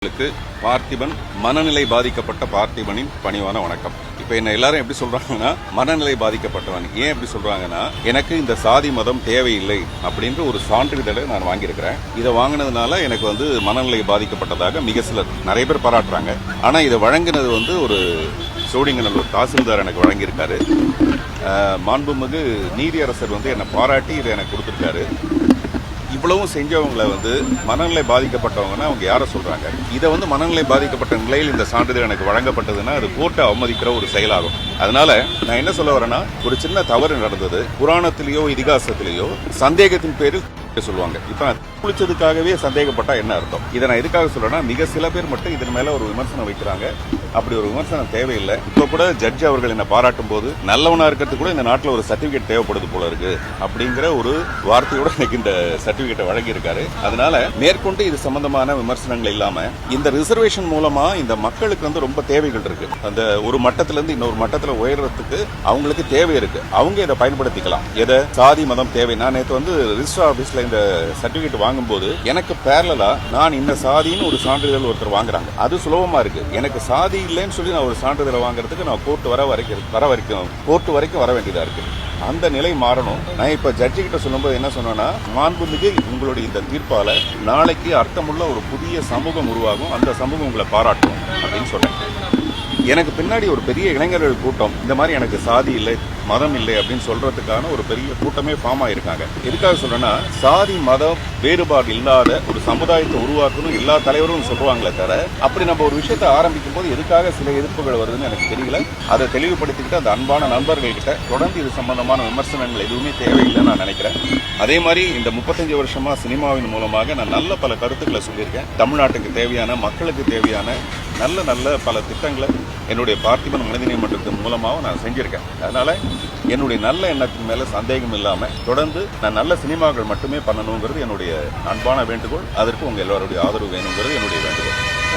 பார்த்திபன் மனநிலை பாதிக்கப்பட்ட பார்த்திபனின் பணிவான வணக்கம். இப்ப என்ன எல்லாரும் எப்படி சொல்றாங்கன்னா மனநிலை பாதிக்கப்பட்டவன். ஏன் எப்படி சொல்றாங்கன்னா, எனக்கு இந்த சாதி மதம் தேவையில்லை அப்படின்ற ஒரு சான்றிதழை நான் வாங்கியிருக்கிறேன். இதை வாங்கினதுனால எனக்கு மனநிலை பாதிக்கப்பட்டதாக மிக சிலர் நிறைய பேர் பாராட்டுறாங்க. ஆனா இதை வழங்கினது ஒரு சோழிங்கநல்லூர் தாசில்தார் எனக்கு வழங்கியிருக்காரு. மாண்புமிகு நீதியரசர் என்னை பாராட்டி இதை எனக்கு கொடுத்திருக்காரு. இவ்வளவும் செஞ்சவங்களை மனநிலை பாதிக்கப்பட்டவங்கன்னா அவங்க யாரை சொல்றாங்க? இதை மனநிலை பாதிக்கப்பட்ட நிலையில் இந்த சான்றிதழ் எனக்கு வழங்கப்பட்டதுன்னா அது கோர்ட்டை அவமதிக்கிற ஒரு செயலாகும். அதனால நான் என்ன சொல்ல வரேன்னா, ஒரு சின்ன தவறு நடந்தது. புராணத்திலேயோ இதிகாசத்திலேயோ சந்தேகத்தின் பேரில் சொல்லுவாங்க. இப்ப குளிச்சதுக்காகவே சந்தேகப்பட்டா என்ன அர்த்தம்? இதை நான் எதுக்காக சொல்றேன்னா, மிக சில பேர் மட்டும் இதன் மேல ஒரு விமர்சனம் வைக்கிறாங்க. அப்படி ஒரு விமர்சனம் தேவையில்லை. இப்ப கூட ஜட்ஜ் அவர்கள் என்ன பாராட்டும் போது, நல்லவனா இருக்கிறது கூட இந்த நாட்டில் ஒரு சர்டிபிகேட் தேவைப்படுது போல இருக்கு அப்படிங்கிற ஒரு வார்த்தையோட எனக்கு இந்த சர்டிபிகேட்டை வழங்கி இருக்காரு. அதனால மேற்கொண்டு இது சம்பந்தமான விமர்சனங்கள் இல்லாம இந்த ரிசர்வேஷன் மூலமா இந்த மக்களுக்கு ரொம்ப தேவைகள் இருக்கு. அந்த ஒரு மட்டத்துல இருந்து இன்னொரு மட்டத்துல உயர்றதுக்கு அவங்களுக்கு தேவை இருக்கு. அவங்க இதை பயன்படுத்திக்கலாம். எதை சாதி மதம் தேவை. நான் நேற்று ரிஜிஸ்டர் ஆபீஸ்ல இந்த சர்டிபிகேட் வாங்கும்போது எனக்கு பேரலா நான் இந்த சாதின்னு ஒரு சான்றிதழ் ஒருத்தர் வாங்குறாங்க. அது சுலபமா இருக்கு. எனக்கு சாதி இல்லைன்னு சொல்லி நான் ஒரு சான்றிதழை வாங்குறதுக்கு நான் கோர்ட் வரைக்கும் வர வேண்டியதா இருக்கு. அந்த நிலை மாறணும். நான் இப்ப ஜட்ஜி கிட்ட சொல்லும்போது என்ன சொன்னேன்னா, மாண்புமிகு உங்களுடைய இந்த தீர்ப்பால நாளைக்கு அர்த்தமுள்ள ஒரு புதிய சமூகம் உருவாகும். அந்த சமூகம் உங்களை பாராட்டும் அப்படின்னு சொன்னேன். எனக்கு பின்னாடி ஒரு பெரிய இளைஞர்கள் கூட்டம் இந்த மாதிரி எனக்கு சாதி இல்லை மதம் இல்லை அப்படின்னு சொல்றதுக்கான ஒரு பெரிய கூட்டமே ஃபார்ம் ஆயிருக்காங்க. எதுக்காக சொல்றேன்னா, சாதி மதம் வேறுபாடு இல்லாத ஒரு சமுதாயத்தை உருவாக்கணும் எல்லா தலைவரும் சொல்றாங்களே தவிர, அப்படி நம்ம ஒரு விஷயத்தை ஆரம்பிக்கும் போது எதுக்காக சில எதிர்ப்புகள் வருதுன்னு எனக்கு தெரியல. அதை தெளிவுபடுத்திக்கிட்டு அந்த அன்பான நண்பர்கள் கிட்ட தொடர்ந்து இது சம்பந்தமான விமர்சனங்கள் எதுவுமே தேவையில்லைன்னு நான் நினைக்கிறேன். அதே மாதிரி இந்த 35 வருஷமா சினிமாவின் மூலமாக நான் நல்ல பல கருத்துக்களை சொல்லியிருக்கேன். தமிழ்நாட்டுக்கு தேவையான மக்களுக்கு தேவையான நல்ல பல திட்டங்களை என்னுடைய பார்த்திபன் மனிதநேய மன்றத்தின் மூலமாக நான் செஞ்சிருக்கேன். அதனால என்னுடைய நல்ல எண்ணத்தின் மேல சந்தேகம் இல்லாம தொடர்ந்து நான் நல்ல சினிமாக்கள் மட்டுமே பண்ணணுங்கிறது என்னுடைய அன்பான வேண்டுகோள். அதற்கு உங்க எல்லாருடைய ஆதரவு வேணுங்கிறது என்னுடைய வேண்டுகோள்.